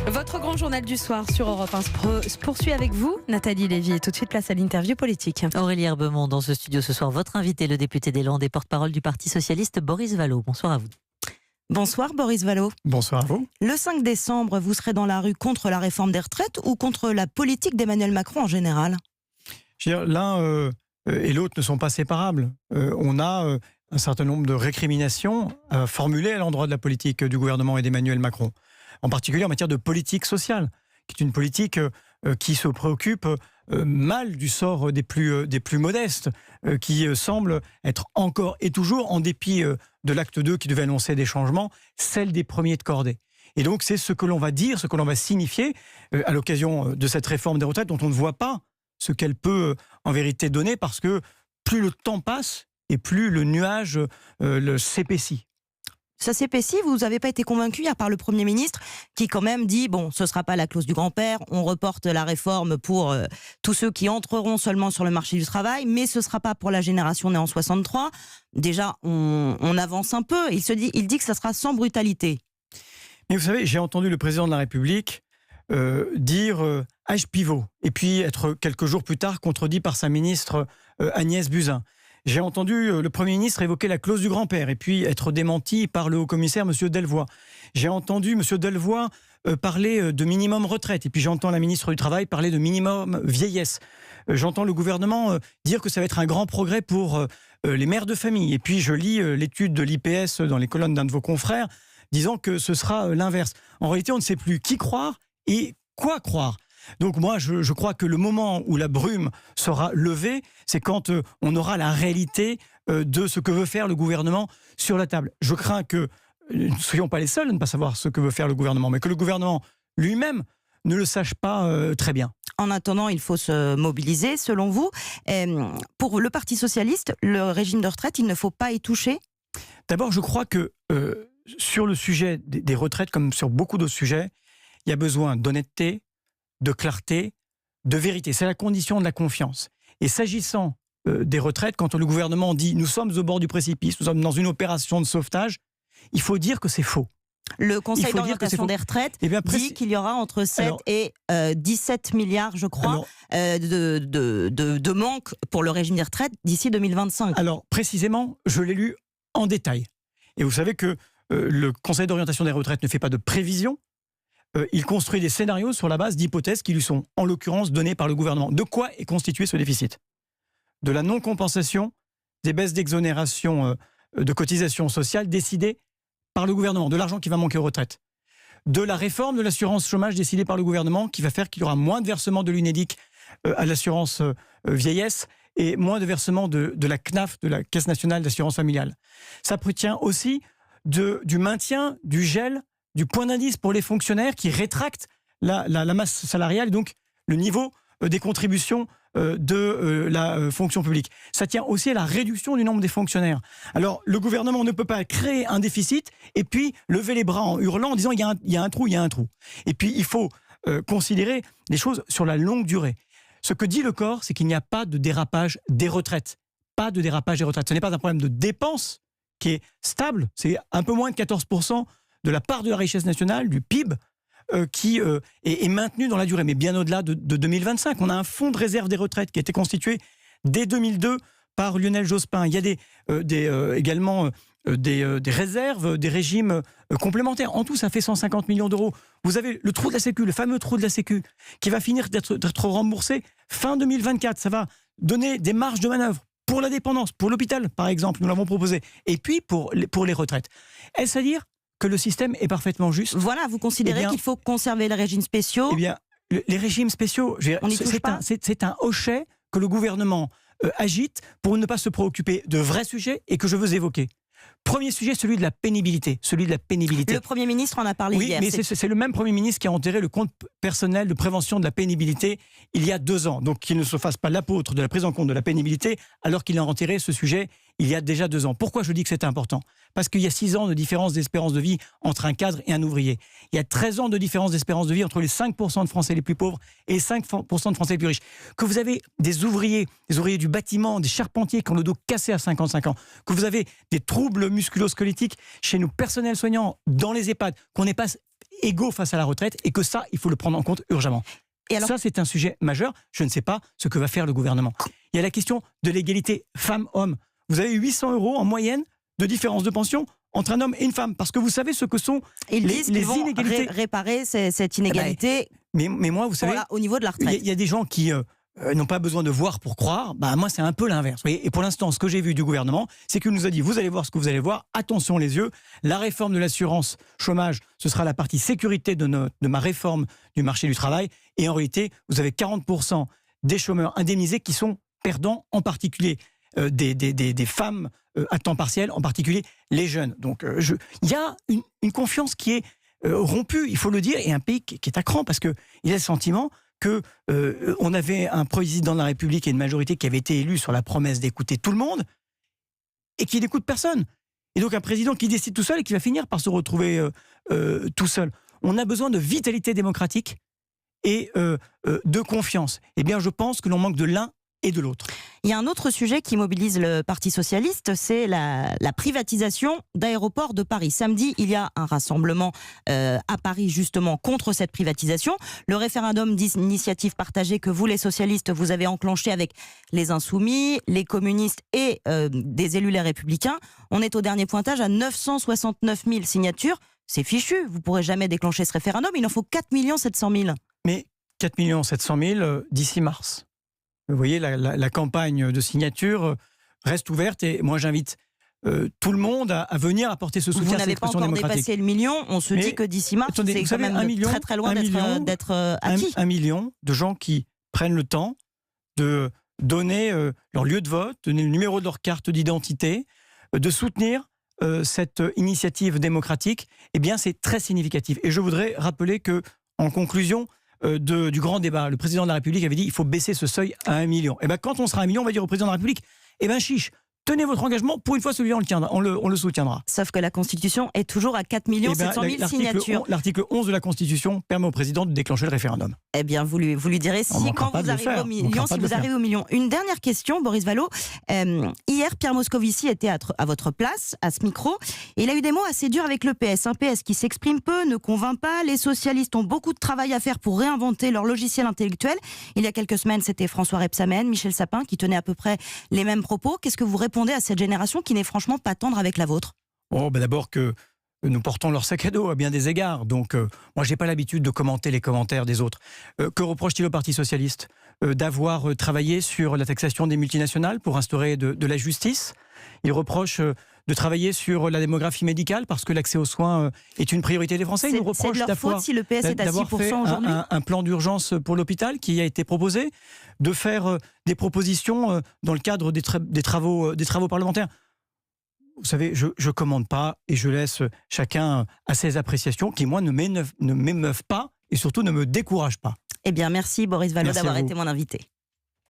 Votre grand journal du soir sur Europe 1 se poursuit avec vous, Nathalie Lévy. Et tout de suite, place à l'interview politique. Aurélie Herbemont dans ce studio ce soir. Votre invité, le député des Landes et porte-parole du Parti socialiste, Boris Vallaud. Bonsoir à vous. Bonsoir Boris Vallaud. Bonsoir à vous. Le 5 décembre, vous serez dans la rue contre la réforme des retraites ou contre la politique d'Emmanuel Macron en général? Je veux dire, l'un et l'autre ne sont pas séparables. On a un certain nombre de récriminations formulées à l'endroit de la politique du gouvernement et d'Emmanuel Macron. En particulier en matière de politique sociale, qui est une politique qui se préoccupe mal du sort des plus modestes, qui semble être encore et toujours, en dépit de l'acte 2 qui devait annoncer des changements, celle des premiers de cordée. Et donc c'est ce que l'on va dire, ce que l'on va signifier à l'occasion de cette réforme des retraites dont on ne voit pas ce qu'elle peut en vérité donner, parce que plus le temps passe et plus le nuage s'épaissit. Ça s'épaissit, vous n'avez pas été convaincu hier par le Premier ministre qui quand même dit, bon, ce ne sera pas la clause du grand-père, on reporte la réforme pour tous ceux qui entreront seulement sur le marché du travail, mais ce ne sera pas pour la génération née en 63. Déjà, on avance un peu, il dit que ça sera sans brutalité. Mais vous savez, j'ai entendu le président de la République dire âge pivot, et puis être quelques jours plus tard contredit par sa ministre Agnès Buzyn. J'ai entendu le Premier ministre évoquer la clause du grand-père et puis être démenti par le haut-commissaire M. Delvoye. J'ai entendu M. Delvoye parler de minimum retraite et puis j'entends la ministre du Travail parler de minimum vieillesse. J'entends le gouvernement dire que ça va être un grand progrès pour les mères de famille. Et puis je lis l'étude de l'IPS dans les colonnes d'un de vos confrères disant que ce sera l'inverse. En réalité, on ne sait plus qui croire et quoi croire. Donc moi, je crois que le moment où la brume sera levée, c'est quand on aura la réalité de ce que veut faire le gouvernement sur la table. Je crains que nous ne soyons pas les seuls à ne pas savoir ce que veut faire le gouvernement, mais que le gouvernement lui-même ne le sache pas très bien. En attendant, il faut se mobiliser, selon vous. Pour le Parti socialiste, le régime de retraite, il ne faut pas y toucher? D'abord, je crois que sur le sujet des retraites, comme sur beaucoup d'autres sujets, il y a besoin d'honnêteté, de clarté, de vérité. C'est la condition de la confiance. Et s'agissant des retraites, quand le gouvernement dit « nous sommes au bord du précipice, nous sommes dans une opération de sauvetage », il faut dire que c'est faux. Le Conseil d'orientation des retraites dit qu'il y aura entre 7 et 17 milliards, je crois, de manque pour le régime des retraites d'ici 2025. Alors, précisément, je l'ai lu en détail. Et vous savez que le Conseil d'orientation des retraites ne fait pas de prévision. Il construit des scénarios sur la base d'hypothèses qui lui sont, en l'occurrence, données par le gouvernement. De quoi est constitué ce déficit? De la non-compensation des baisses d'exonération de cotisations sociales décidées par le gouvernement, de l'argent qui va manquer aux retraites. De la réforme de l'assurance chômage décidée par le gouvernement qui va faire qu'il y aura moins de versements de l'UNEDIC à l'assurance vieillesse et moins de versements de la CNAF, de la Caisse nationale d'assurance familiale. Ça pretient aussi du maintien, du gel, du point d'indice pour les fonctionnaires qui rétractent la masse salariale, donc le niveau des contributions de la fonction publique. Ça tient aussi à la réduction du nombre des fonctionnaires. Alors, le gouvernement ne peut pas créer un déficit et puis lever les bras en hurlant en disant il y a un trou. Et puis, il faut considérer les choses sur la longue durée. Ce que dit le corps, c'est qu'il n'y a pas de dérapage des retraites. Pas de dérapage des retraites. Ce n'est pas un problème de dépenses qui est stable. C'est un peu moins de 14% de la part de la richesse nationale, du PIB, qui est maintenu dans la durée, mais bien au-delà de 2025. On a un fonds de réserve des retraites qui a été constitué dès 2002 par Lionel Jospin. Il y a également des réserves, des régimes complémentaires. En tout, ça fait 150 millions d'euros. Vous avez le trou de la Sécu, le fameux trou de la Sécu, qui va finir d'être remboursé fin 2024. Ça va donner des marges de manœuvre pour la dépendance, pour l'hôpital, par exemple, nous l'avons proposé, et puis pour les retraites. Est-ce à dire que le système est parfaitement juste? Voilà, vous considérez qu'il faut conserver les régimes spéciaux? Eh bien, les régimes spéciaux, c'est un hochet que le gouvernement agite pour ne pas se préoccuper de vrais sujets et que je veux évoquer. Premier sujet, celui de la pénibilité. Le Premier ministre en a parlé hier. Oui, mais c'est le même Premier ministre qui a enterré le compte personnel de prévention de la pénibilité il y a 2 ans. Donc qu'il ne se fasse pas l'apôtre de la prise en compte de la pénibilité alors qu'il a enterré ce sujet il y a déjà 2 ans. Pourquoi je dis que c'est important? Parce qu'il y a 6 ans de différence d'espérance de vie entre un cadre et un ouvrier. Il y a 13 ans de différence d'espérance de vie entre les 5% de Français les plus pauvres et les 5% de Français les plus riches. Que vous avez des ouvriers du bâtiment, des charpentiers qui ont le dos cassé à 55 ans, que vous avez des troubles musculo-squelettiques chez nos personnels soignants, dans les EHPAD, qu'on n'est pas égaux face à la retraite et que ça, il faut le prendre en compte urgemment. Et alors, ça, c'est un sujet majeur. Je ne sais pas ce que va faire le gouvernement. Il y a la question de l'égalité femmes-hommes. Vous avez 800 € en moyenne de différence de pension entre un homme et une femme. Parce que vous savez ce que sont ils disent qu'ils vont inégalités. réparer cette inégalité Mais moi, vous savez, au niveau de la retraite. il y a des gens qui n'ont pas besoin de voir pour croire. Moi, c'est un peu l'inverse. Vous voyez. Et pour l'instant, ce que j'ai vu du gouvernement, c'est qu'il nous a dit, vous allez voir ce que vous allez voir, attention les yeux, la réforme de l'assurance chômage, ce sera la partie sécurité de ma réforme du marché du travail. Et en réalité, vous avez 40% des chômeurs indemnisés qui sont perdants, en particulier des femmes à temps partiel, en particulier les jeunes. Donc il y a une confiance qui est rompue, il faut le dire, et un pays qui est à cran, parce qu'il a le sentiment qu'on avait un président de la République et une majorité qui avait été élu sur la promesse d'écouter tout le monde, et qui n'écoute personne. Et donc un président qui décide tout seul et qui va finir par se retrouver tout seul. On a besoin de vitalité démocratique et de confiance. Eh bien, je pense que l'on manque de l'un et de l'autre. Il y a un autre sujet qui mobilise le Parti socialiste, c'est la privatisation d'Aéroports de Paris. Samedi, il y a un rassemblement à Paris justement contre cette privatisation. Le référendum d'initiative partagée que vous, les socialistes, vous avez enclenché avec les Insoumis, les communistes et des élus les Républicains. On est au dernier pointage à 969 000 signatures. C'est fichu, vous ne pourrez jamais déclencher ce référendum. Il en faut 4 700 000. Mais 4 700 000 d'ici mars. Vous voyez, la campagne de signature reste ouverte et moi j'invite tout le monde à venir apporter ce soutien à cette expression démocratique. Vous n'avez pas encore dépassé le million, on se dit que d'ici mars, c'est quand même très très loin d'être acquis. 1 million de gens qui prennent le temps de donner leur lieu de vote, donner le numéro de leur carte d'identité, de soutenir cette initiative démocratique, eh bien c'est très significatif. Et je voudrais rappeler que, en conclusion, du grand débat, le président de la République avait dit il faut baisser ce seuil à 1 million. Et bien quand on sera à 1 million, on va dire au président de la République chiche, tenez votre engagement, pour une fois celui-là on le soutiendra. Sauf que la Constitution est toujours à 4 700 000 signatures. L'article 11 de la Constitution permet au président de déclencher le référendum. Eh bien, vous lui direz quand vous arrivez au million. Une dernière question, Boris Vallaud. Hier, Pierre Moscovici était à votre place, à ce micro, et il a eu des mots assez durs avec le PS. Un PS qui s'exprime peu, ne convainc pas. Les socialistes ont beaucoup de travail à faire pour réinventer leur logiciel intellectuel. Il y a quelques semaines, c'était François Rebsamen, Michel Sapin, qui tenaient à peu près les mêmes propos. Qu'est-ce que vous répondez à cette génération qui n'est franchement pas tendre avec la vôtre? D'abord que nous portons leur sac à dos à bien des égards. Donc, moi, je n'ai pas l'habitude de commenter les commentaires des autres. Que reproche-t-il au Parti socialiste? D'avoir travaillé sur la taxation des multinationales pour instaurer de la justice. Il reproche de travailler sur la démographie médicale parce que l'accès aux soins est une priorité des Français. Il nous reproche d'avoir si le PS est à 6% aujourd'hui. Un plan d'urgence pour l'hôpital qui a été proposé, de faire des propositions dans le cadre des travaux parlementaires. Vous savez, je ne commande pas et je laisse chacun à ses appréciations qui, moi, ne m'émeuvent pas et surtout ne me découragent pas. Eh bien, merci Boris Vallaud d'avoir été mon invité.